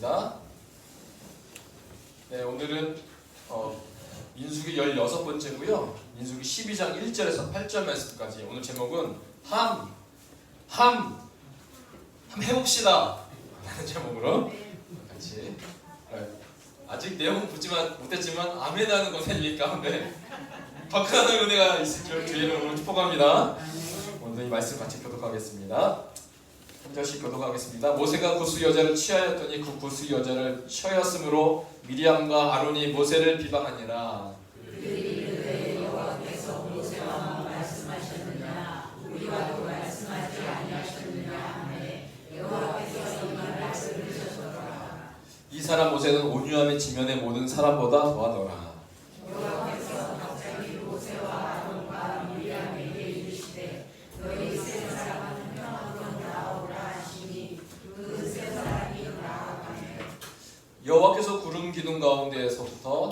반갑습니다. 네, 오늘은 민수기 16번째고요. 민수기 12장 1절에서 8절 말씀까지. 오늘 제목은 함 해봅시다 라는 제목으로 같이 아직 내용은 붙지만 못했지만 아멘 하는 것은 가운데 더 큰 은혜가 있을 줄 주의 이름으로 축복합니다. 오늘 이 말씀 같이 교독하겠습니다. 한 절씩 교독하겠습니다. 모세가 구스 여자를 취하였더니 그 구스 여자를 취하였으므로 미리암과 아론이 모세를 비방하니라. 그들이 여호와께서 모세와 말씀하셨느냐 우리와도 말씀하지 아니하셨느냐 하매 여호와께서 이 말을 들으셨더라. 이 사람 모세는 온유함의 지면의 모든 사람보다 더하더라. 여호와께서 갑자기 모세와 아론과 미리암에게 이르시되 너희 세 사람은 평안으로 나오라 하시니 그 세 사람이 나아가매 여호와께서 구름 기둥 가운데에서부터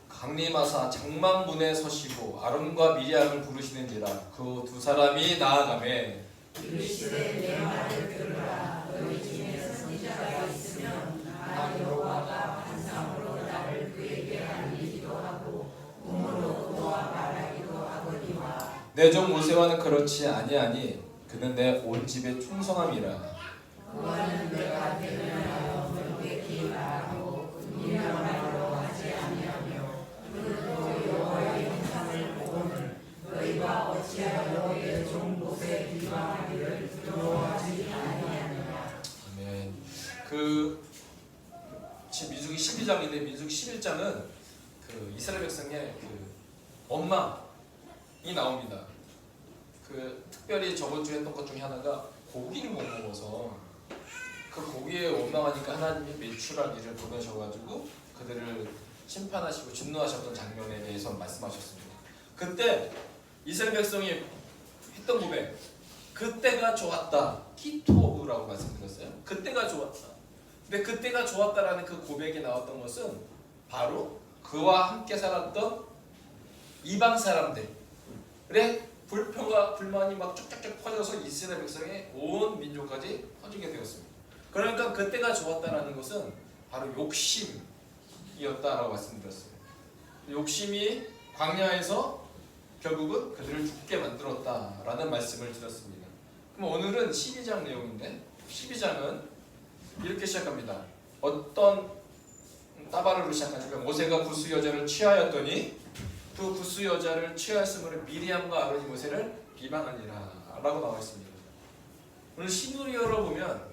강림하사 장막문에 서시고 아론과 미리암을 부르시는지라. 그 두 사람이 나아가매 이르시되 내 말을 들으라. 너희 중에 선지자가 있으면 나 여호와가 환상으로 나를 그에게 알리기도 하고 꿈으로 그와 말하기도 하거니와. 내 종 모세와는 그렇지 아니하니 그는 내 온 집에 충성함이라. 그와는 내가 대면하여 명백히 말하고 은밀한 말로 하지 아니하며 그는 또 여호와의 형상을 보고는 너희가 어찌하여 내 종 모세 비방하기를 두려워하지 아니하느냐. 아멘. 지금 민수기 12장인데 민수기 11장은 그 이스라엘 백성의 그 원망이 나옵니다. 특별히 저번 주에 했던 것 중에 하나가 고기를 못 먹어서 그 고기에 원망하니까 하나님이 매출한 일을 보내셔가지고 그들을 심판하시고 진노하셨던 장면에 대해서 말씀하셨습니다. 그때 이스라엘 백성이 했던 고백, 그때가 좋았다. 키토브라고 말씀드렸어요. 그때가 좋았다. 근데 그때가 좋았다라는 그 고백이 나왔던 것은 바로 그와 함께 살았던 이방 사람들의 불평과 불만이 막 쭉쭉쭉 퍼져서 이스라엘 백성의 온 민족까지 퍼지게 되었습니다. 그러니까 그때가 좋았다라는 것은 바로 욕심이었다라고 말씀드렸어요. 욕심이 광야에서 결국은 그들을 죽게 만들었다라는 말씀을 드렸습니다. 그럼 오늘은 12장 내용인데 12장은 이렇게 시작합니다. 어떤 따바르로 시작하니까 모세가 구스 여자를 취하였더니 그 구스 여자를 취하였으므로 미리암과 아론이 모세를 비방하니라 라고 나와 있습니다. 오늘 시브리어로 보면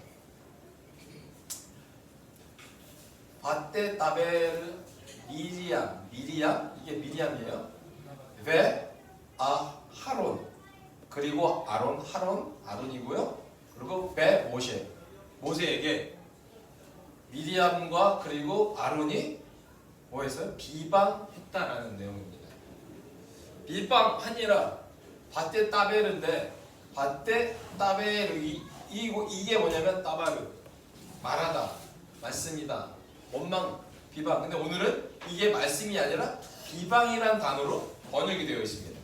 바떼 따베르 미리암 이게 미리암이에요. 왜 하론 그리고 아론이고요. 그리고 베 모세에게 미리암과 그리고 아론이 뭐 했어요? 비방했다라는 내용입니다. 비방하니라. 바떼 따베르인데 바떼 따베르 이게 뭐냐면 따바르 말하다 말씀이다 원망 비방. 근데 오늘은 이게 말씀이 아니라 비방이란 단어로 번역이 되어 있습니다.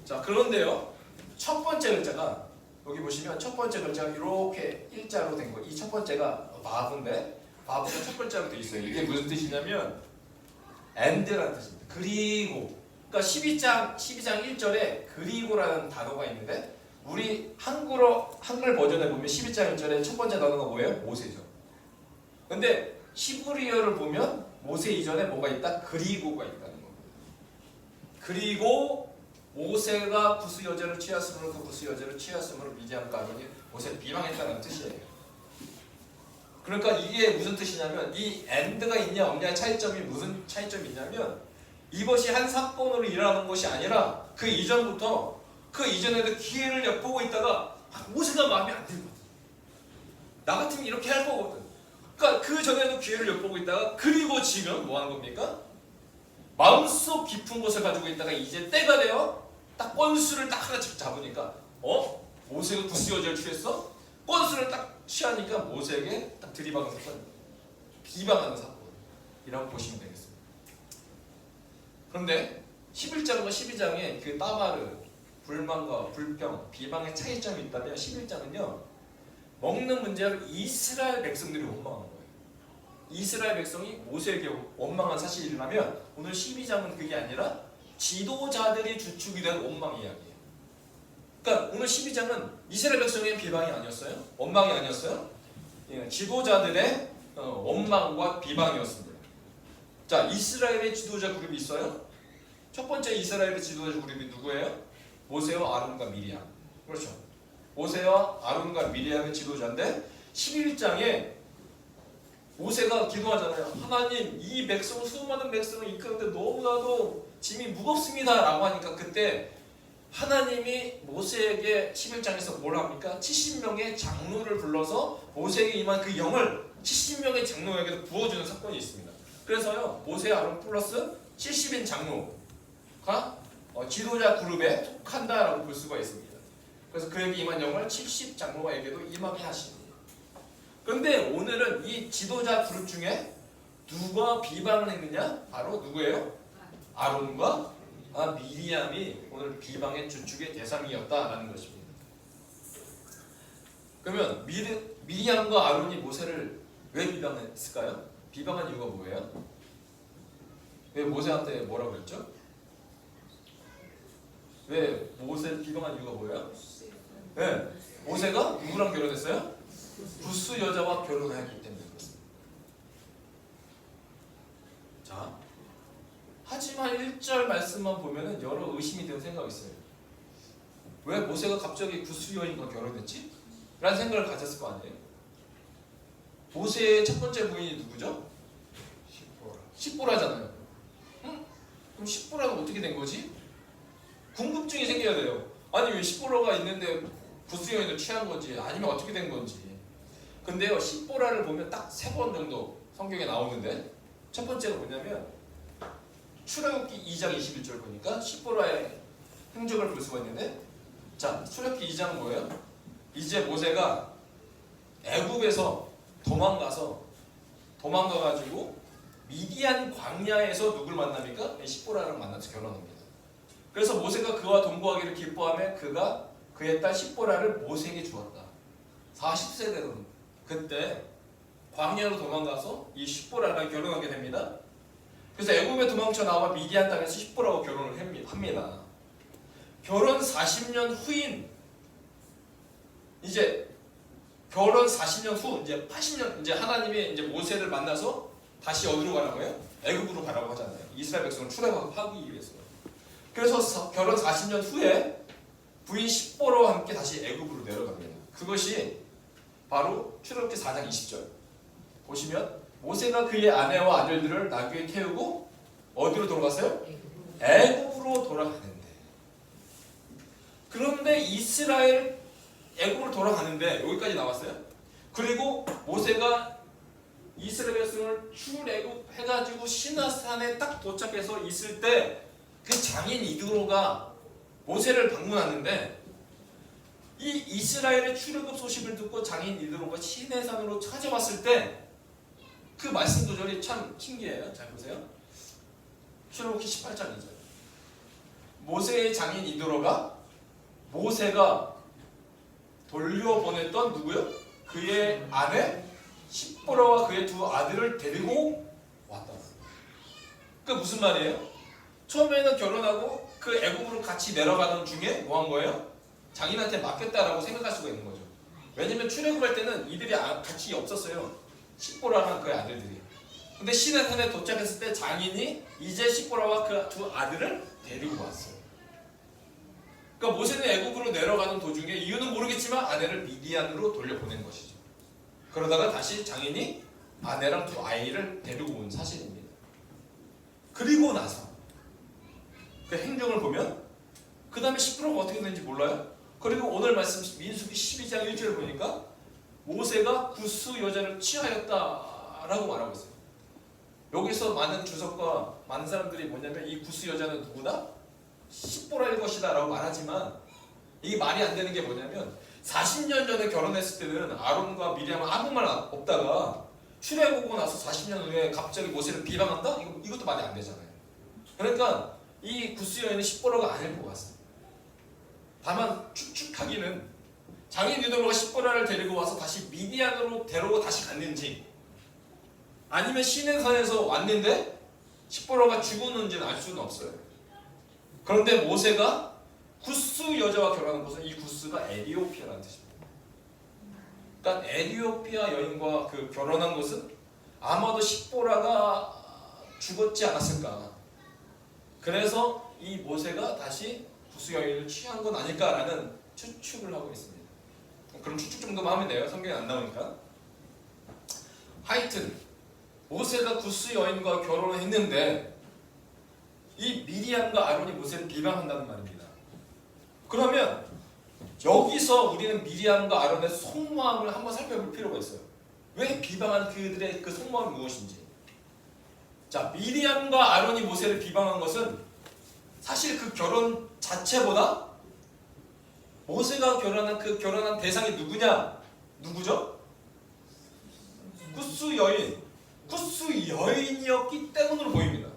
자, 그런데요 첫 번째 글자가 여기 보시면 첫 번째 글자가 이렇게 일자로 된 거. 이 첫 번째가 바브인데 바브가 첫 글자로 되어 있어요. 이게 무슨 뜻이냐면 and라는 뜻입니다. 그리고. 그러니까 12장 1절에 그리고라는 단어가 있는데 우리 한글 버전에 보면 12장 1절에 첫 번째 단어가 뭐예요? 모세죠. 근데 히브리어를 보면 모세 이전에 뭐가 있다? 그리고가 있다는 겁니다. 그리고 모세가 구스 여자를 취하였으므로 그 구스 여자를 취하였으므로 미디암과 아론이 모세를 비방했다는 뜻이에요. 그러니까 이게 무슨 뜻이냐면 이 and가 있냐 없냐의 차이점이 무슨 차이점이 있냐면 이것이 한 사건으로 일어나는 것이 아니라 그 이전부터 그 이전에도 기회를 엿보고 있다가 모세가 마음에 안 드는 거야. 나 같으면 이렇게 할 거거든. 그러니까 그 전에도 기회를 엿보고 있다가 그리고 지금 뭐 하는 겁니까? 마음속 깊은 것을 가지고 있다가 이제 때가 되어 딱 건수를 딱 하나씩 잡으니까 모세가 구스 여자를 취했어? 건수를 딱 취하니까 모세에게 딱 들이박은 사건, 비방하는 사건이라고 보시면 되겠습니다. 그런데 11장과 12장에 그 따바르, 불만과 불평, 비방의 차이점이 있다면 11장은요 먹는 문제로 이스라엘 백성들이 원망한 거예요. 이스라엘 백성이 모세에게 원망한 사실이라면 오늘 12장은 그게 아니라 지도자들이 주축이 된 원망 이야기예요. 그러니까 오늘 12장은 이스라엘 백성의 비방이 아니었어요? 원망이 아니었어요? 예, 지도자들의 원망과 비방이었습니다. 자, 이스라엘의 지도자 그룹이 있어요? 첫 번째 이스라엘의 지도자 그룹이 누구예요? 모세와 아론과 미리암. 그렇죠. 모세와 아론과 미리암의 지도자인데 11장에 모세가 기도하잖아요. 하나님, 이 백성, 수많은 백성을 이끄는데 너무나도 짐이 무겁습니다 라고 하니까 그때 하나님이 모세에게 11장에서 뭘 합니까? 70명의 장로를 불러서 모세에게 임한 그 영을 70명의 장로에게 부어주는 사건이 있습니다. 그래서요, 모세 아론 플러스 70인 장로가 지도자 그룹에 속한다라고 볼 수가 있습니다. 그래서 그에게 임한 영을 70 장로에게도 임하게 하십니다. 그런데 오늘은 이 지도자 그룹 중에 누가 비방을 했느냐? 바로 누구예요? 아론과 미리암이 오늘 비방의 주축의 대상이었다라는 것입니다. 그러면 미리암과 아론이 모세를 왜 비방했을까요? 비방한 이유가 뭐예요? 왜 모세한테 뭐라고 했죠? 왜 모세를 비방한 이유가 뭐예요? 네, 모세가 누구랑 결혼했어요? 구스 여자와 결혼했기 때문에 그렇습니다. 자, 하지만 1절 말씀만 보면은 여러 의심이 되는 생각이 있어요. 왜 모세가 갑자기 구스 여인과 결혼했지? 라는 생각을 가졌을 거 아니에요? 모세의 첫 번째 부인이 누구죠? 십보라잖아요. 응? 그럼 십보라가 어떻게 된 거지? 궁금증이 생겨야 돼요. 아니 왜 십보라가 있는데 구스 여인을 취한 건지 아니면 어떻게 된 건지. 근데요, 십보라를 보면 딱 3번 정도 성경에 나오는데 첫 번째가 뭐냐면 출애굽기 2장 21절 보니까 십보라의 행적을 볼 수가 있는데, 자, 출애굽기 2장은 뭐예요? 이제 모세가 애굽에서 도망가가지고 미디안 광야에서 누굴 만납니까? 십보라를 만나서 결혼합니다. 그래서 모세가 그와 동거하기를 기뻐하며 그가 그의 딸 십보라를 모세에게 주었다. 40세 되는 그때 광야로 도망가서 이 십보라랑 결혼하게 됩니다. 그래서 애굽에 도망쳐 나와 미디안 땅에서 십보라와 결혼을 합니다. 결혼 40년 후인 이제 결혼 40년 후 이제 80년 이제 하나님이 이제 모세를 만나서 다시 어디로 가라고 해요? 애굽으로 가라고 하잖아요. 이스라엘 백성을 출애굽하기 위해서. 그래서 결혼 40년 후에 부인 십보라와 함께 다시 애굽으로 내려갑니다. 그것이 바로 출애굽기 4장 20절 보시면 모세가 그의 아내와 아들들을 나귀에 태우고 어디로 돌아갔어요? 애굽으로 돌아가는데, 그런데 이스라엘 애굽으로 돌아가는데 여기까지 나왔어요. 그리고 모세가 이스라엘 백성을 출애굽해가지고 시나산에 딱 도착해서 있을 때 그 장인 이드로가 모세를 방문하는데, 이 이스라엘의 출애굽 소식을 듣고 장인 이드로가 시내산으로 찾아왔을 때 그 말씀 구절이 참 신기해요. 잘 보세요. 출애굽기 18장이죠. 모세의 장인 이드로가 모세가 돌려보냈던 누구요? 그의 아내 십보라와 그의 두 아들을 데리고 왔다. 그 무슨 말이에요? 처음에는 결혼하고 그 애굽으로 같이 내려가는 중에 뭐 한 거예요? 장인한테 맡겼다라고 생각할 수가 있는 거죠. 왜냐면 출애굽할 때는 이들이 같이 없었어요. 십보라랑 그의 아들들이. 근데 시내산에 도착했을 때 장인이 이제 십보라와 그 두 아들을 데리고 왔어요. 그러니까 모세는 애굽으로 내려가는 도중에 이유는 모르겠지만 아내를 미디안으로 돌려보낸 것이죠. 그러다가 다시 장인이 아내랑 두 아이를 데리고 온 사실입니다. 그리고 나서 그 행정을 보면 그 다음에 십보라가 어떻게 되는지 몰라요? 그리고 오늘 말씀 민수기 12장 1절을 보니까 모세가 구스 여자를 취하였다라고 말하고 있어요. 여기서 많은 주석과 많은 사람들이 뭐냐면 이 구스 여자는 누구다? 십보라일 것이다 라고 말하지만 이게 말이 안 되는 게 뭐냐면 40년 전에 결혼했을 때는 아론과 미리암은 아무 말 없다가 출애굽하고 나서 40년 후에 갑자기 모세를 비방한다? 이것도 말이 안 되잖아요. 그러니까 이 구스 여인은 십보라가 아닐 것 같습니다. 다만 추측하기는 장인 유대로가 십보라를 데리고 와서 다시 미디안으로 데려고 다시 갔는지, 아니면 시내산에서 왔는데 십보라가 죽었는지는 알 수는 없어요. 그런데 모세가 구스 여자와 결혼한 것은, 이 구스가 에티오피아라는 뜻입니다. 그러니까 에티오피아 여인과 그 결혼한 것은 아마도 십보라가 죽었지 않았을까. 그래서 이 모세가 다시 구스 여인을 취한 건 아닐까라는 추측을 하고 있습니다. 그럼 추측 정도만 하면 돼요. 성경에 안 나오니까. 하여튼 모세가 구스 여인과 결혼을 했는데 이 미리암과 아론이 모세를 비방한다는 말입니다. 그러면 여기서 우리는 미리암과 아론의 속마음을 한번 살펴볼 필요가 있어요. 왜 비방한 그들의 그 속마음이 무엇인지. 자, 미리암과 아론이 모세를 비방한 것은 사실 그 결혼 자체보다 모세가 결혼한 대상이 누구냐? 누구죠? 구스 여인. 구스 여인이었기 때문으로 보입니다.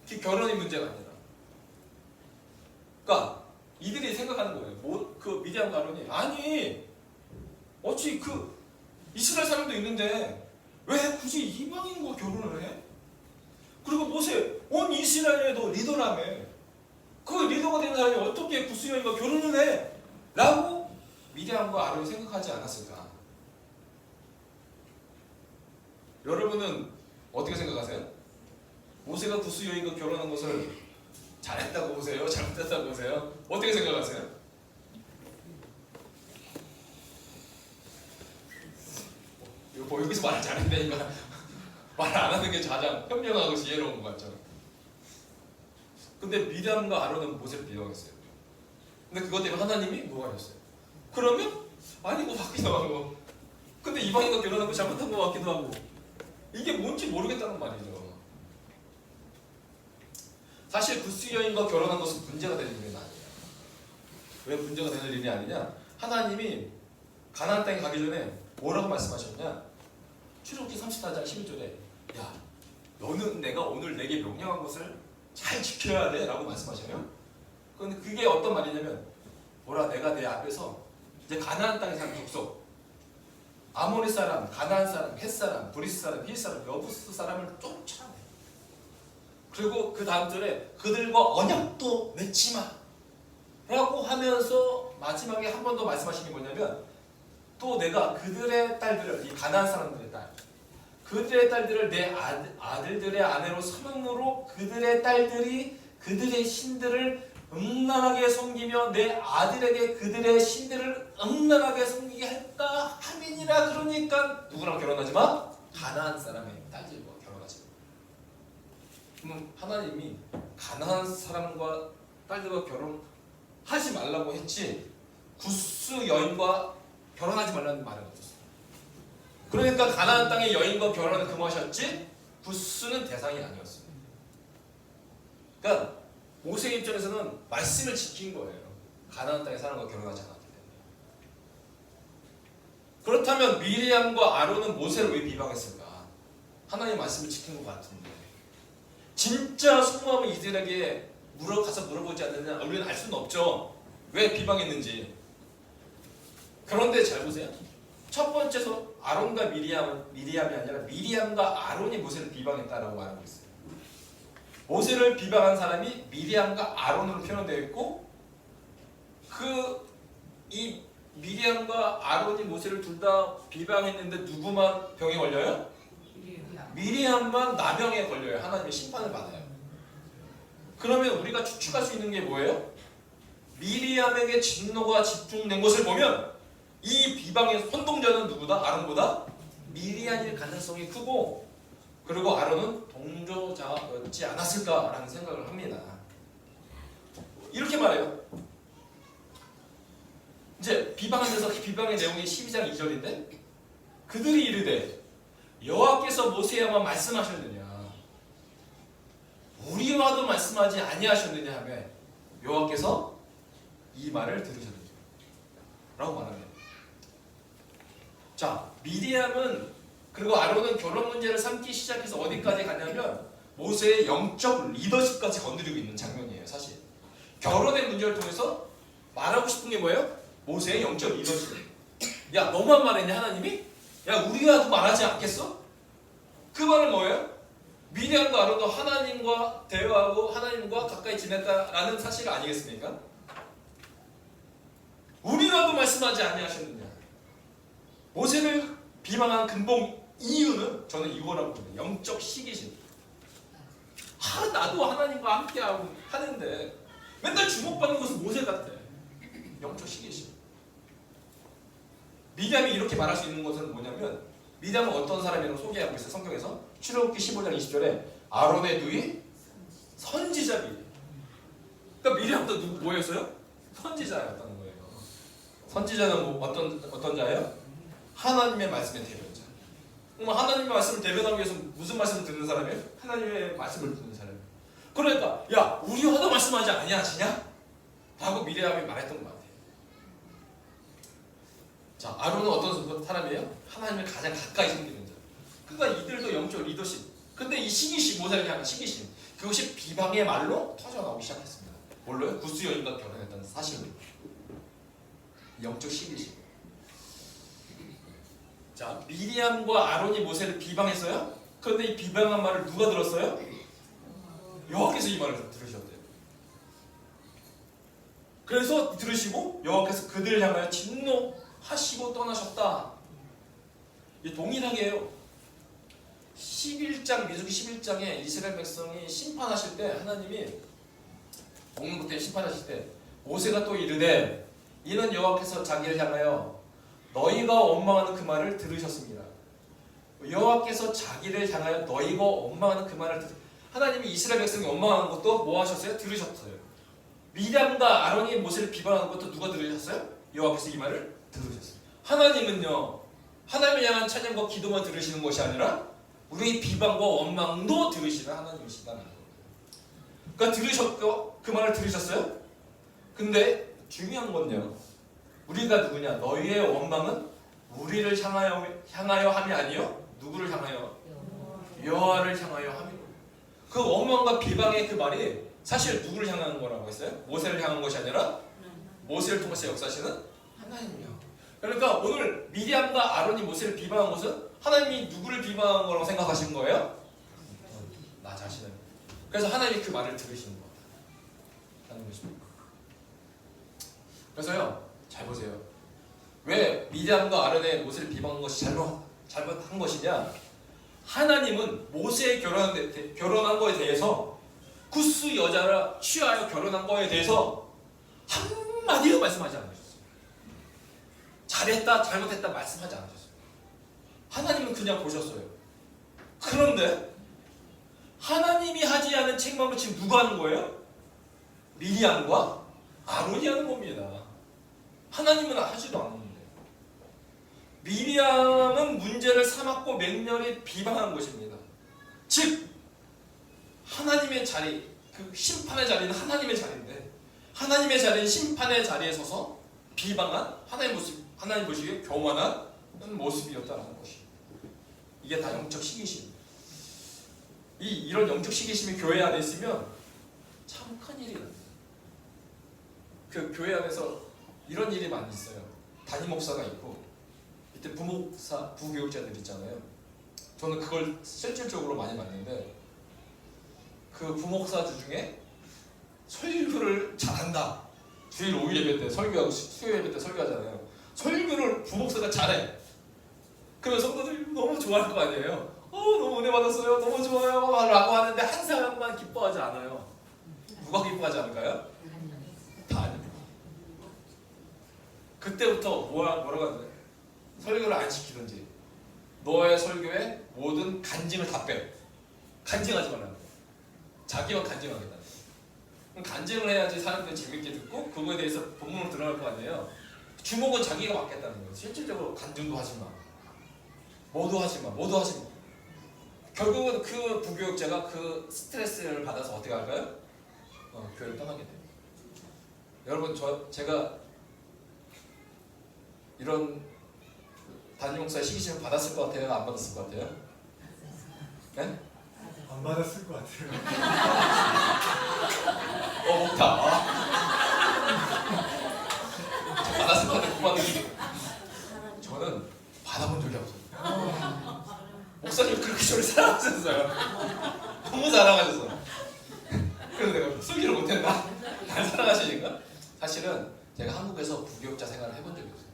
그 결혼의 문제가 아니라. 그러니까 이들이 생각하는 거예요. 그 미디안과 아론이, 아니 어찌 그 이스라엘 사람도 있는데 왜 굳이 이방인과 결혼을 해? 그리고 모세 온 이스라엘에도 리더라며. 그 리더가 되는 사람이 어떻게 구스 여인과 결혼을 해? 라고 미디안과 아론이 생각하지 않았을까? 여러분은 어떻게 생각하세요? 모세가 구스 여인과 결혼한 것을 잘했다고 보세요? 잘못했다고 보세요? 어떻게 생각하세요? 이거 여기서 말 잘했다니까 말 안 하는 게 가장 현명하고 지혜로운 것 같죠? 근데 미디안과 아론은 모세를 비방했어요. 근데 그것 때문에 하나님이 뭐가 하셨어요? 그러면 아닌 것 같기도 하고, 근데 이방인과 결혼한 거 잘못한 것 같기도 하고, 이게 뭔지 모르겠다는 말이죠. 사실 구스 여인과 결혼한 것은 문제가 되는 일은 아니에요. 왜 문제가 되는 일이 아니냐? 하나님이 가나안 땅에 가기 전에 뭐라고 말씀하셨냐? 출애굽기 34장 11절에 야, 너는 내가 오늘 내게 명령한 것을 잘 지켜야 돼 라고 말씀하셔요. 근데 그게 어떤 말이냐면, 보라, 내가 내 앞에서 이제 가나안 땅에 사는 족속, 아모리 사람, 가나안 사람, 헷 사람, 브리스 사람, 힐 사람, 여부스 사람을 쫓아내. 그리고 그 다음 절에 그들과 언약도 맺지 마 라고 하면서 마지막에 한 번 더 말씀하신 게 뭐냐면, 또 내가 그들의 딸들을, 이 가나안 사람들의 딸, 그들의 딸들을 내 아들들의 아내로 삼음으로 그들의 딸들이 그들의 신들을 음란하게 섬기며 내 아들에게 그들의 신들을 음란하게 섬기게 할까 함이니라. 그러니까 누구랑 결혼하지 마? 가나안 사람의 딸들과 결혼하지 마. 하나님이 가나안 사람과 딸들과 결혼하지 말라고 했지 구스 여인과 결혼하지 말라는 말은 없었어요. 그러니까 가나안 땅의 여인과 결혼을 금하셨지 구스는 대상이 아니었어요. 그러니까 모세 입장에서는 말씀을 지킨 거예요. 가나안 땅의 사람과 결혼하지 않았기 때문에. 그렇다면 미리암과 아론은 모세를 왜 비방했을까? 하나님의 말씀을 지킨 것 같은데, 진짜 속마음을 이들에게 가서 물어보지 않느냐? 우리는 알 수는 없죠. 왜 비방했는지. 그런데 잘 보세요. 첫 번째서 아론과 미리암이 아니라 미리암과 아론이 모세를 비방했다라고 말하고 있어요. 모세를 비방한 사람이 미리암과 아론으로 표현되어 있고, 이 미리암과 아론이 모세를 둘 다 비방했는데 누구만 병에 걸려요? 미리암만 나병에 걸려요. 하나님의 심판을 받아요. 그러면 우리가 추측할 수 있는 게 뭐예요? 미리암에게 진노가 집중된 것을 보면 이 비방의 선동자는 누구다? 아론보다 미리암일 가능성이 크고, 그리고 아론은 동조자였지 않았을까라는 생각을 합니다. 이렇게 말해요. 이제 비방하면서 비방의 내용이 12장 2절인데, 그들이 이르되 여호와께서 모세에게만 말씀하셨느냐, 우리와도 말씀하지 아니하셨느냐 하며 여호와께서 이 말을 들으셨느냐 라고 말합니다. 자, 미디암은 그리고 아론은 결혼 문제를 삼기 시작해서 어디까지 가냐면 모세의 영적 리더십까지 건드리고 있는 장면이에요. 사실 결혼의 문제를 통해서 말하고 싶은 게 뭐예요? 모세의 영적 리더십. 야 너만 말했냐 하나님이? 야 우리가 더 말하지 않겠어? 그 말은 뭐예요? 미디안과 아론도 하나님과 대화하고 하나님과 가까이 지냈다라는 사실 아니겠습니까? 우리라도 말씀하지 아니하셨느냐? 모세를 비방한 근본 이유는 저는 이거라고 봅니다. 영적 시기심. 나도 하나님과 함께하고 하는데 맨날 주목받는 것은 모세 같아. 영적 시기심. 미디안이 이렇게 말할 수 있는 것은 뭐냐면 미디안은 어떤 사람이라고 소개하고 있어요. 성경에서 출애굽기 15장 20절에 아론의 누이 선지자비. 그러니까 미디안도 뭐였어요? 선지자였다는 거예요. 선지자는 뭐 어떤 자예요? 하나님의 말씀의 대변자. 그럼 하나님의 말씀을 대변하기 위해서 무슨 말씀을 듣는 사람이에요? 하나님의 말씀을 듣는 사람이에요. 그러니까 야 우리 하도 말씀하지 아니하시냐? 라고 미리암이 말했던 것 같아요. 자 아론은 어떤 사람이에요? 하나님을 가장 가까이 섬기는 자. 그러니까 이들도 영적 리더십. 근데 이 시기심, 모세를 향한 시기심, 그것이 비방의 말로 터져나오기 시작했습니다. 뭘로요? 구스 여인과 결혼했다는 사실로. 영적 시기심. 자 미리암과 아론이 모세를 비방했어요. 그런데 이 비방한 말을 누가 들었어요? 여호와께서 이 말을 들으셨대요. 그래서 들으시고 여호와께서 그들을 향하여 진노하시고 떠나셨다. 이 동일하게 해요. 11장 민수기 11장에 이스라엘 백성이 심판하실 때 하나님이 먹는 것 때문에 심판하실 때 모세가 또 이르되 이는 여호와께서 자기를 향하여 너희가 원망하는 그 말을 들으셨습니다. 여호와께서 자기를 향하여 너희가 원망하는 그 말을 하나님이 이스라엘 백성이 원망하는 것도 뭐 하셨어요? 들으셨어요. 미리암과 아론이 모세를 비방하는 것도 누가 들으셨어요? 여호와께서 이 말을 들으셨어요. 하나님은요 하나님을 향한 찬양과 기도만 들으시는 것이 아니라 우리의 비방과 원망도 들으시는 하나님이시다는 거예요. 그러니까 들으셨고 그 말을 들으셨어요? 근데 중요한 건요 우리가 누구냐? 너희의 원망은 우리를 향하여 함이 아니요 누구를 향하여? 여호와를 향하여 함이고. 그 원망과 비방의 그 말이 사실 누구를 향하는 거라고 했어요? 모세를 향한 것이 아니라 모세를 통해서 역사하시는 하나님이요. 그러니까 오늘 미리암과 아론이 모세를 비방한 것은 하나님이 누구를 비방한 거라고 생각하시는 거예요? 나 자신을. 그래서 하나님이 그 말을 들으시는 거라는 것입니다. 그래서요 잘 보세요. 왜 미디안과 아론의 모세를 비방한 것이 잘못한 것이냐? 하나님은 모세의 결혼한 거에 대해서 구스 여자를 취하여 결혼한 거에 대해서 한마디도 말씀하지 않으셨어요. 잘했다 잘못했다 말씀하지 않으셨어요. 하나님은 그냥 보셨어요. 그런데 하나님이 하지 않은 책망을 지금 누가 하는 거예요? 미리암과 아론이 하는 겁니다. 하나님은 하지도 않는데. 미리암은 문제를 삼았고 맹렬히 비방한 것입니다. 즉 하나님의 자리, 그 심판의 자리는 하나님의 자리인데 하나님의 자리는 심판의 자리에 서서 비방한 하나님 보시기에 교만한 모습이었다는 것이. 이게 다 영적 시기심. 이런 영적 시기심이 교회 안에 있으면 참 큰일이에요. 그 교회 안에서 이런 일이 많이 있어요. 담임 목사가 있고 이때 부목사, 부교육자들 있잖아요. 저는 그걸 실질적으로 많이 봤는데 그 부목사들 중에 설교를 잘한다. 주일 5일 예배 때 설교하고 수요 예배 때 설교하잖아요. 설교를 부목사가 잘해. 그러면 성도들이 너무 좋아할 거 아니에요. 너무 은혜 받았어요. 너무 좋아요. 라고 하는데 한 사람만 기뻐하지 않아요. 누가 기뻐하지 않을까요? 다 아닙니다. 그때부터 뭐라고 하는데 설교를 안 시키든지 너의 설교에 모든 간증을 다 빼. 간증하지 말라는 거예요. 자기만 간증하겠다. 그럼 간증을 해야지 사람들이 재밌게 듣고 그거에 대해서 본문으로 들어갈 거 아니에요. 주목은 자기가 받겠다는 거예요. 실질적으로 간증도 하지 마. 뭐도 하지 마. 뭐도 하지 마. 결국은 그 부교육자가 그 스트레스를 받아서 어떻게 할까요? 교회를 떠나게 돼요. 여러분 제가 이런 담임 목사의 시기심을 받았을 것 같아요? 안 받았을 것 같아요? 네? 안 받았을 것 같아요. 목타. 받았을 것 같아요. 못 받았을. 목사님 그렇게 저를 사랑하셨어요. 너무 사랑하셨어. 그래서 내가 숨기를 못했나? 날 사랑하시니까? 사실은 제가 한국에서 부교육자 생활을 해본 적이 없어요.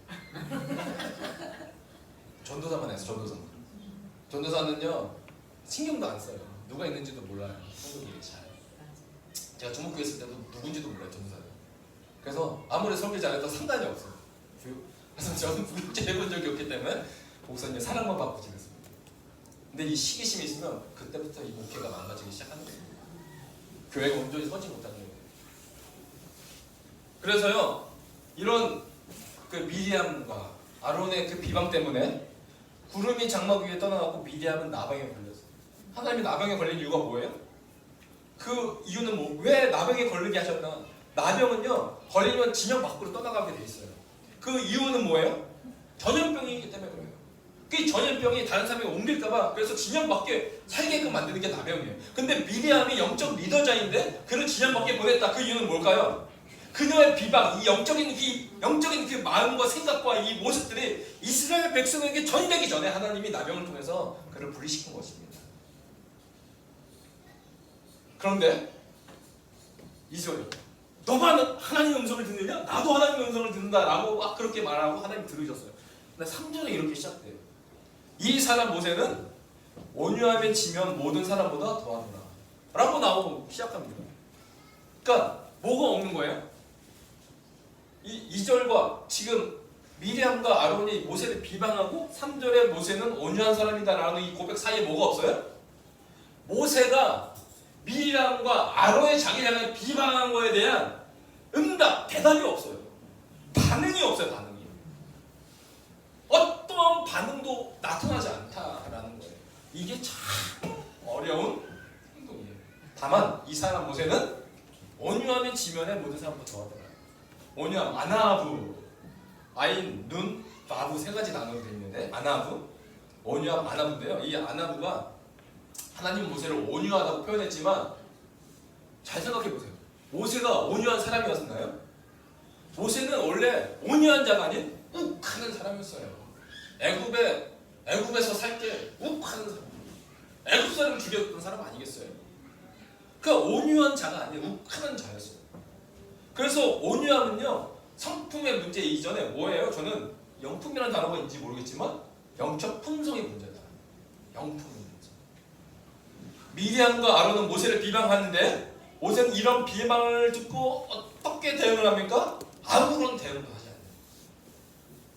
전도사만 했어, 전도사만. 전도사는요, 신경도 안 써요. 누가 있는지도 몰라요. 한국에 잘. 제가 주목교회 있을 때도 누군지도 몰라요, 전도사는. 그래서 아무리 설교 잘해도 상관이 없어요. 그래서 저는 부교육자 해본 적이 없기 때문에 목사님 사랑만 받고 지냈습니다. 근데 이 시기심이 있으면 그때부터 이 목회가 망가지기 시작하는 거예요. 교회가 온전히 서지 못하는 거예요. 그래서요, 이런 그 미리암과 아론의 그 비방 때문에 구름이 장막 위에 떠나가고 미리암은 나병에 걸렸어요. 하나님이 나병에 걸린 이유가 뭐예요? 그 이유는 뭐, 왜 나병에 걸리게 하셨나? 나병은요, 걸리면 진영 밖으로 떠나가게 돼 있어요. 그 이유는 뭐예요? 전염병이기 때문에 그래요. 그 전염병이 다른 사람에게 옮길까봐 그래서 진영 밖에 살게끔 만드는 게 나병이에요. 근데 미리암이 영적 리더자인데 그를 진영 밖에 보냈다. 그 이유는 뭘까요? 그녀의 비방, 이 영적인 그 마음과 생각과 이 모습들이 이스라엘 백성에게 전이되기 전에 하나님이 나병을 통해서 그를 분리시킨 것입니다. 그런데 2절, 너만 하나님의 음성을 듣느냐? 나도 하나님의 음성을 듣는다라고 막 그렇게 말하고 하나님 들으셨어요. 근데 3절에 이렇게 시작돼요. 이 사람 모세는 온유함에 지면 모든 사람보다 더하노라 라고 나오고 시작합니다. 그러니까 뭐가 없는 거예요? 이 2절과 지금 미리암과 아론이 모세를 비방하고 3절에 모세는 온유한 사람이다라는 이 고백 사이에 뭐가 없어요? 모세가 미리암과 아론의 자기를 비방한 거에 대한 응답, 대답이 없어요. 반응이 없어요, 반응이. 어떠한 반응도 나타나지 않다라는 거예요. 이게 참 어려운 행동이에요. 다만 이 사람 모세는 온유함의 지면에 모든 사람보다 더하더라. 온유함, 아나부, 아인, 눈, 바부 세 가지 단어로 되어 있는데 아나부, 온유함, 아나부인데요. 이 아나부가 하나님 모세를 온유하다고 표현했지만 잘 생각해 보세요. 모세가 온유한 사람이었나요? 모세는 원래 온유한 자가 아닌 욱하는 사람이었어요. 애굽에서 살 때 욱하는 사람, 애굽 사람을 죽였던 사람 아니겠어요? 그러니까 온유한 자가 아닌 욱하는 자였어요. 그래서 온유함은요, 성품의 문제 이전에 뭐예요? 저는 영품이라는 단어가 있는지 모르겠지만 영적 품성의 문제다. 영품의 문제. 미리암과 아론은 모세를 비방하는데 모세는 이런 비방을 듣고 어떻게 대응을 합니까? 아무런 대응도 하지 않아요.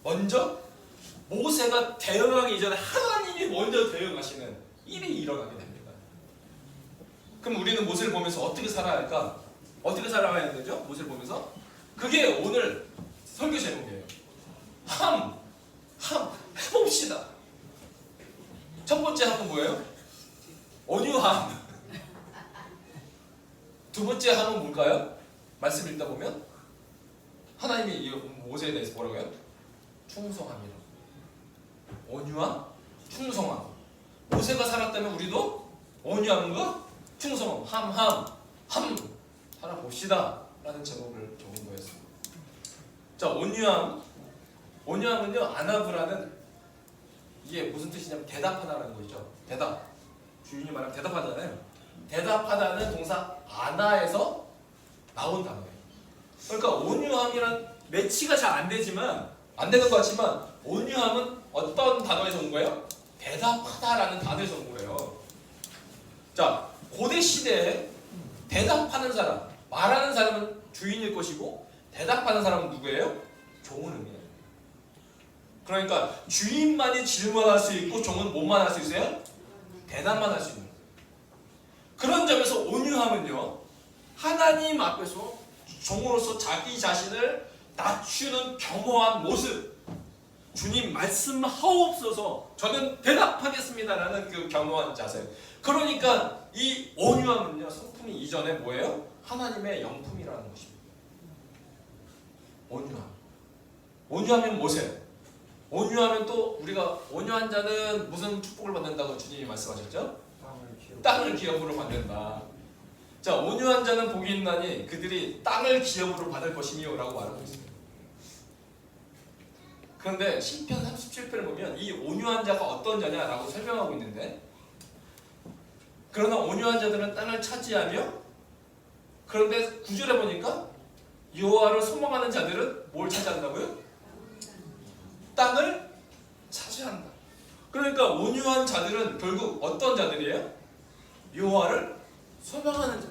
먼저 모세가 대응하기 이전에 하나님이 먼저 대응하시는 일이 일어나게 됩니다. 그럼 우리는 모세를 보면서 어떻게 살아야 할까? 어떻게 살아가야 되죠? 모세를 보면서? 그게 오늘 설교 제목이에요. 해봅시다. 첫 번째 함은 뭐예요? 온유함. 두 번째 함은 뭘까요? 말씀 읽다 보면 하나님이 이 모세에 대해서 뭐라고 해요? 충성함이라고. 온유함, 충성함. 모세가 살았다면 우리도 온유함과 충성함, 살아봅시다 라는 제목을 적은 거였습니다. 자, 온유함은요, 아나브라는 이게 무슨 뜻이냐면 대답하다라는 거죠. 대답. 주인이 말하면 대답하잖아요. 대답하다는 동사 아나에서 나온 단어예요. 그러니까 온유함이란 매치가 잘 안 되지만, 안 되는 것 같지만 온유함은 어떤 단어에서 온 거예요? 대답하다라는 단어에서 온 거예요. 자, 고대 시대에 대답하는 사람, 말하는 사람은 주인일 것이고 대답하는 사람은 누구예요? 종을 의미해요. 그러니까 주인만이 질문할 수 있고 종은 뭐만 할 수 있어요? 대답만 할 수 있는 거예요. 그런 점에서 온유함은요, 하나님 앞에서 종으로서 자기 자신을 낮추는 겸허한 모습. 주님 말씀하옵소서 저는 대답하겠습니다라는 그 겸허한 자세. 그러니까 이 온유함은요, 성품이 이전에 뭐예요? 하나님의 영품이라는 것입니다. 온유함. 온유하면 모세. 온유하면 또 우리가 온유한 자는 무슨 축복을 받는다고 주님이 말씀하셨죠? 땅을 기업으로 받는다. 자, 온유한 자는 복이 있나니 그들이 땅을 기업으로 받을 것이니요 라고 말하고 있습니다. 그런데 시편 37편을 보면 이 온유한 자가 어떤 자냐라고 설명하고 있는데, 그러나 온유한 자들은 땅을 차지하며, 그런데 9절에 보니까 여호와를 소망하는 자들은 뭘 차지한다고요? 땅을 차지한다. 그러니까 온유한 자들은 결국 어떤 자들이에요? 여호와를 소망하는 자,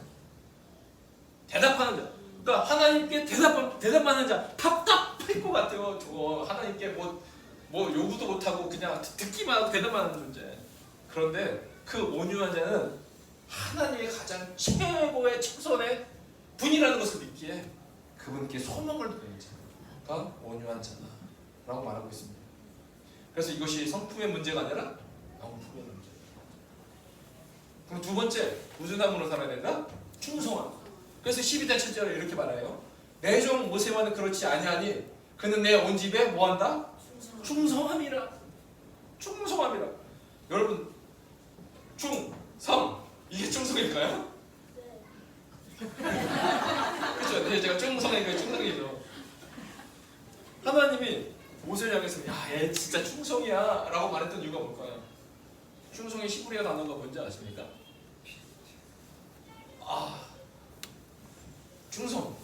대답하는 자. 그러니까 하나님께 대답하는 자. 답답할 것 같아요. 저거 하나님께 뭐 요구도 못하고 그냥 듣기만 하고 대답하는 존재. 그런데 그 온유한 자는 하나님의 가장 최고의 최선의 분이라는 것을 믿기에 그분께 소망을 두는 자가 온유한 자라고 말하고 있습니다. 그래서 이것이 성품의 문제가 아니라 영품의 문제. 그럼 두 번째, 꾸준함으로 살아야 된다? 충성함. 그래서 12대 7절에 이렇게 말해요. 내 종 모세와는 그렇지 아니하니 그는 내 온 집에 뭐한다? 충성함이라. 충성함이라. 여러분, 충성 이게 충성일까요? 그렇죠. 네, 제가 충성이니까 충성이죠. 하나님이 모세를 향해서 야얘 진짜 충성이야 라고 말했던 이유가 뭘까요? 충성의 히브리어 단어가 뭔지 아십니까? 충성.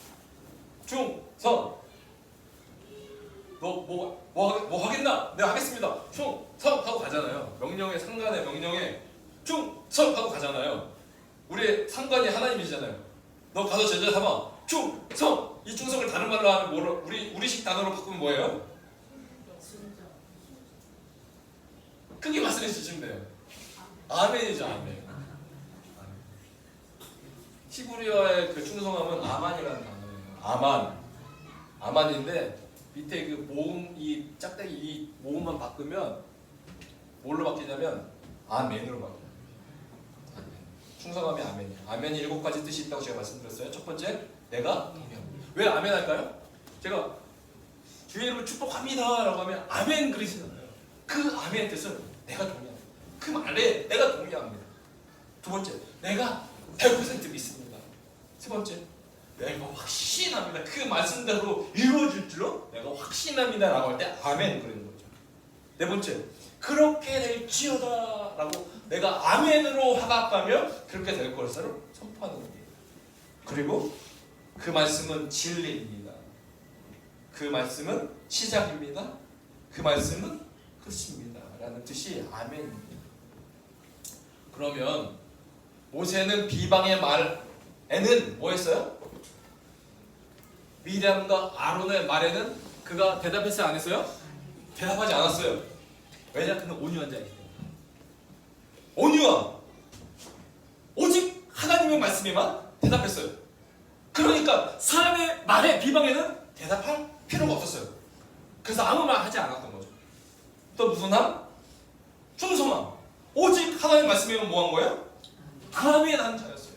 충성. 너 뭐 하겠나? 네 하겠습니다. 충성 하고 가잖아요. 명령에 상관의 명령에 충성 하고 가잖아요. 우리 상관이 하나님이시잖아요. 너 가서 제자 삼아. 충성. 이 충성을 다른 말로 하면 우리식 단어로 바꾸면 뭐예요? 크게 말씀해 주시면 돼요. 아멘이죠, 아멘. 히브리어의 그 충성함은 아만이라는 단어예요. 아만인데 밑에 그 모음, 이 짝대기 이 모음만 바꾸면 뭘로 바뀌냐면 아멘으로 바뀌어요. 아멘. 충성함이 아멘이에요. 아멘이 7가지 뜻이 있다고 제가 말씀드렸어요. 첫 번째, 내가 동의합니다. 왜 아멘 할까요? 제가 주의 이름을 축복합니다 라고 하면 아멘 그러시잖아요. 그 아멘의 뜻은 내가 동의합니다. 그 말에 내가 동의합니다. 두 번째, 내가 100% 믿습니다. 세 번째, 내가 확신합니다. 그 말씀대로 이루어질 줄로 내가 확신합니다 라고 할 때 아멘 그러는 거죠. 네 번째, 그렇게 될지어다 라고 내가 아멘으로 화답하며 그렇게 될 것으로 선포하는 겁니다. 그리고 그 말씀은 진리입니다. 그 말씀은 시작입니다. 그 말씀은 끝입니다 라는 뜻이 아멘입니다. 그러면 모세는 비방의 말에는 뭐 했어요? 미리암과 아론의 말에는 그가 대답했어요? 안 했어요? 대답하지 않았어요. 왜냐? 그는 온유한 자이기 때문에. 온유함. 오직 하나님의 말씀에만 대답했어요. 그러니까 사람의 말에 비방에는 대답할 필요가 없었어요. 그래서 아무 말 하지 않았던 거죠. 또 무슨 함? 충성함. 오직 하나님의 말씀에만 뭐 한 거예요? 아멘한 자였어요.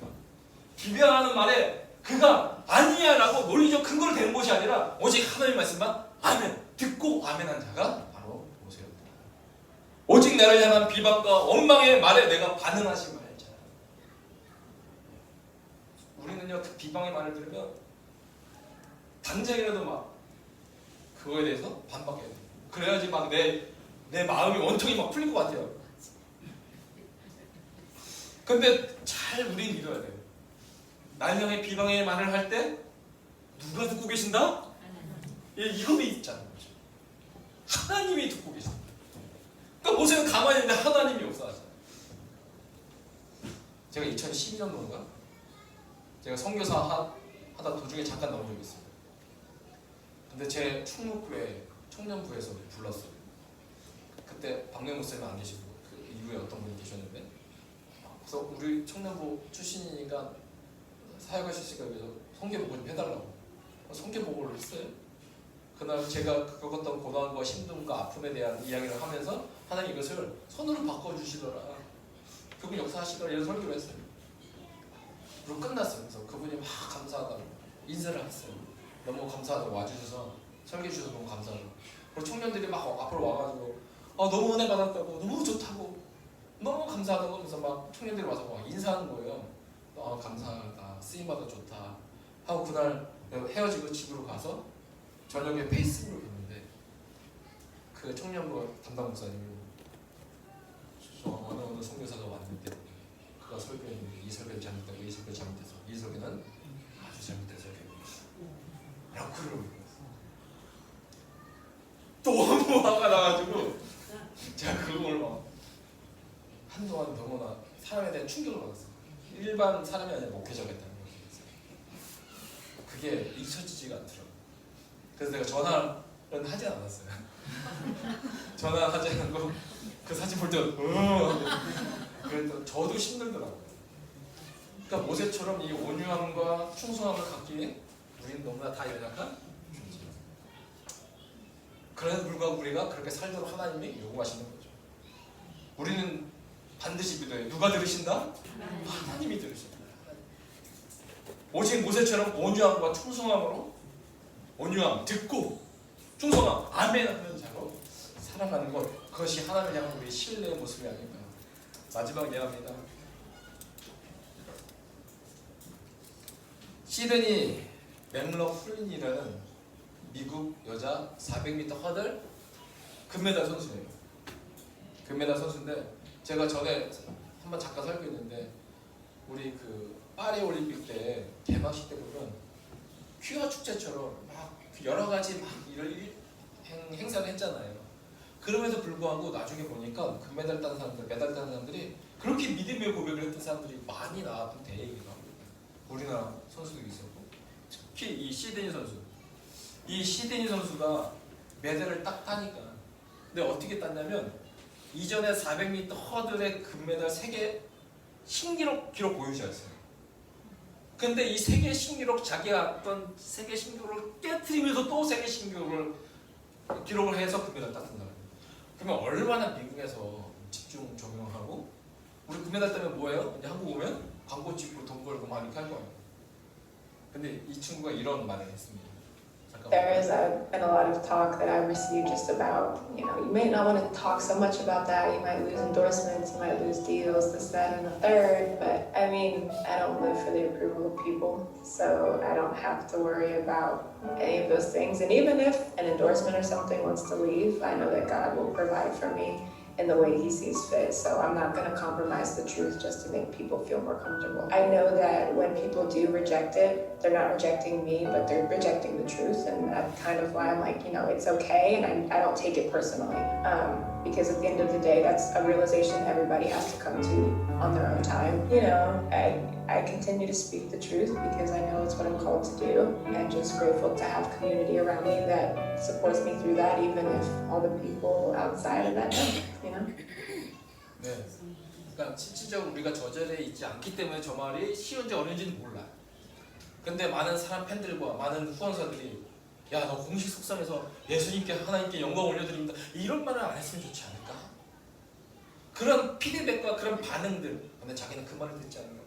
비방하는 말에 그가 아니야 라고 논리적 근거를 대는 것이 아니라 오직 하나님의 말씀만 아멘 듣고 아멘한 자가 바로 모세였다. 오직 나를 향한 비방과 원망의 말에 내가 반응하지 말자. 우리는요 그 비방의 말을 들으면 당장이라도 막 그거에 대해서 반박해야 돼요. 그래야지 막 내 마음이 원통이 막 풀릴 것 같아요. 근데 잘 우린 믿어야 돼요. 날 향해 비방의 말을 할 때 누가 듣고 계신다? 예, 이거 있잖아요. 하나님이 듣고 계신다. 그러니까 모세는 가만히 있는데 하나님이 역사하잖아요. 제가 2012년도인가 제가 선교사 하다 도중에 잠깐 나온 적이 있어요. 근데 제 충무교회 청년부에서 불렀어요. 그때 박명 목사님 안 계시고 그 이후에 어떤 분이 계셨는데, 그래서 우리 청년부 출신이니까 사역하시니까 그래서 성경보고 좀 해달라고 성경보고를 했어요. 그날 제가 겪었던 고난과 힘듦과 아픔에 대한 이야기를 하면서 하나님 이것을 선으로 바꿔주시더라, 그분이 역사하시더라 이런 설교를 했어요. 그리고 끝났어요. 그래서 그분이 막 감사하다고 인사를 했어요. 너무 감사하다고 와주셔서 설교해 주셔서 너무 감사하다고. 그리고 청년들이 막 앞으로 와가지고 너무 은혜 받았다고, 너무 좋다고, 너무 감사하다고 하면서 막 청년들이 와서 막 인사하는 거예요. 감사하다, 쓰임받아 좋다 하고 그날 헤어지고 집으로 가서 저녁에 페이스북을 봤는데 그 청년부 담당 목사님이 어느 선교사가 왔는데 그가 설교했는데 이 설교는 잘못되고 이 설교는 잘못돼서 이 설교는 아주 잘못된 설교입니다 라고 글을 올렸어요. 너무 화가 나가지고 제가 그걸 막 한동안 너무나 사람에 대한 충격을 받았어요. 일반 사람이 아니라 목회자가 있다는 거예요. 그게 잊혀지지가 않더라고요. 그래서 내가 전화는 하지 않았어요. 전화하지 않고 그 사진 볼 때 그래도 저도 힘들더라고요. 그러니까 모세처럼 이 온유함과 충성함을 갖기에 우리는 너무나 다 연약한 존재예요. 그래도 불구하고 우리가 그렇게 살도록 하나님이 요구하시는 거죠. 우리는 반드시 믿어요. 누가 들으신다? 하나님이 들으신다. 오직 모세처럼 온유함과 충성함으로 온유함, 듣고 충성함, 아멘 하는 자로 살아가는 것, 그것이 하나님을 향한 우리의 신뢰의 모습이 아닐까. 마지막 예언입니다. 시드니 맥러플린이라는 미국 여자 400m 허들 금메달 선수예요. 금메달 선수인데 제가 전에 한번 잠깐 설교했는데 우리 그 파리 올림픽 때 개막식 때 보면 퀴어 축제처럼 막 여러 가지 막 이런 행사를 했잖아요. 그럼에도 불구하고 나중에 보니까 금메달 딴 사람들, 메달 딴 사람들이 그렇게 믿음의 고백을 했던 사람들이 많이 나왔던 대회이기도 합니다. 우리나라 선수도 있었고 특히 이 시드니 선수, 이 시드니 선수가 메달을 딱 따니까 근데 어떻게 땄냐면 이전에 400m 허들의 금메달 세계 신기록 기록 보유자였어요. 근데 이 세계 신기록 자기가 어떤 세계 신기록을 깨트리면서 또 세계 신기록을 기록을 해서 금메달 땄단 말이에요. 그러면 얼마나 미국에서 집중 적용하고 우리 금메달 따면 뭐예요? 이제 한국 오면 광고 찍고 돈 벌고 막 이렇게 할 거예요. 근데 이 친구가 이런 말을 했습니다. There has been a lot of talk that I've received just about, you may not want to talk so much about that. You might lose endorsements, you might lose deals, this, that, and the third. But I mean, I don't live for the approval of people, so I don't have to worry about any of those things. And even if an endorsement or something wants to leave, I know that God will provide for me in the way He sees fit. So I'm not going to compromise the truth just to make people feel more comfortable. I know that when people do reject it, they're not rejecting me, but they're rejecting the truth. And that's kind of why I'm like, it's okay. And I don't take it personally. Because at the end of the day, that's a realization everybody has to come to on their own time. I continue to speak the truth because I know it's what I'm called to do. And just grateful to have community around me that supports me through that, even if all the people outside of that don't. 네. 그러니까 실질적으로 우리가 저 자리에 있지 않기 때문에 저 말이 쉬운지 어려운지는 몰라요. 근데 많은 사람 팬들과 많은 후원사들이 야, 너 공식 속상해서 예수님께 하나님께 영광 올려드립니다. 이런 말을 안 했으면 좋지 않을까? 그런 피드백과 그런 반응들. 근데 자기는 그 말을 듣지 않는 거예요.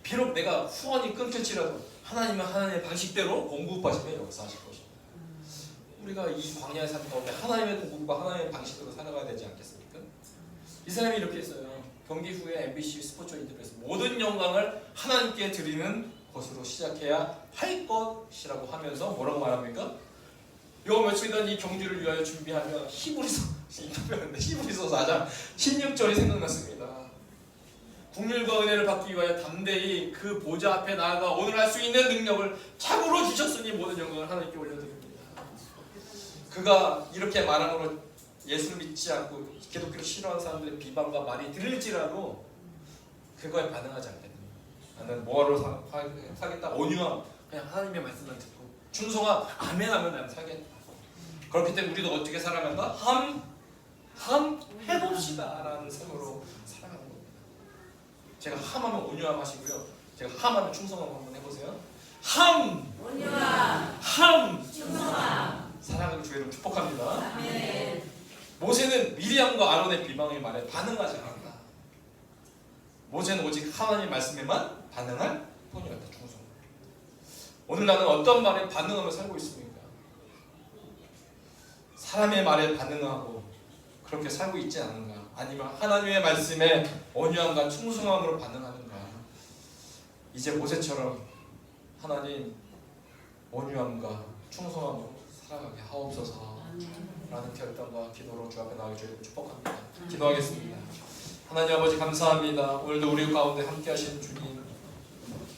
비록 내가 후원이 끊길지라도 하나님은 하나님의 방식대로 공급하시면 역사하실 것입니다. 우리가 이 광야의 삶 가운데 하나님의 공급과 하나님의 방식대로 살아가야 되지 않겠습니까? 이 사람이 이렇게 했어요. 경기 후에 MBC 스포츠 인터뷰에서 모든 영광을 하나님께 드리는 것으로 시작해야 할 것이라고 하면서 뭐라고 말합니까? 요 며칠 전 이 경주를 위하여 준비하며 히브리서 인터뷰하는데 히브리서 4장 16절이 생각났습니다. 국률과 은혜를 받기 위하여 담대히 그 보좌 앞에 나아가 오늘 할 수 있는 능력을 참으로 주셨으니 모든 영광을 하나님께 올려드립니다. 그가 이렇게 말함으로 예수를 믿지 않고 기독교를 싫어하는 사람들의 비방과 말이 들릴지라도 그거에 반응하지 않겠다. 나는 뭐하러 사겠다. 온유함, 그냥 하나님의 말씀만 듣고 충성함, 아멘하면 나는 사겠다. 그렇기 때문에 우리도 어떻게 살아간다? 해봅시다 라는 생각으로 살아가는 겁니다. 제가 함하면 온유함 하시고요. 제가 함하면 충성함 한번 해보세요. 온유함, 충성함. 사랑하는 주의 이름 축복합니다. 아멘. 모세는 미리암과 아론의 비방의 말에 반응하지 않았다. 모세는 오직 하나님 말씀에만 반응할 뿐이었다. 충성. 오늘 나는 어떤 말에 반응하며 살고 있습니까? 사람의 말에 반응하고 그렇게 살고 있지 않은가? 아니면 하나님의 말씀에 온유함과 충성함으로 반응하는가? 이제 모세처럼 하나님 온유함과 충성함으로 살아가게 하옵소서. 라는 결단과 기도로 주 앞에 나오게 주님 축복합니다. 기도하겠습니다. 하나님 아버지 감사합니다. 오늘도 우리 가운데 함께 하신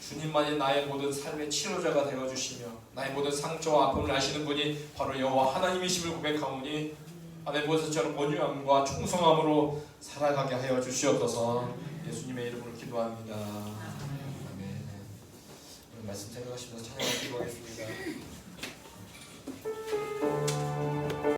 주님만이 나의 모든 삶의 치료자가 되어주시며 나의 모든 상처와 아픔을 아시는 분이 바로 여호와 하나님이심을 고백하오니 하나님 보셨처럼 온유함과 충성함으로 살아가게 하여 주시옵소서. 예수님의 이름으로 기도합니다. 아멘. 오늘 말씀 생각하시면서 찬양을 기도하겠습니다.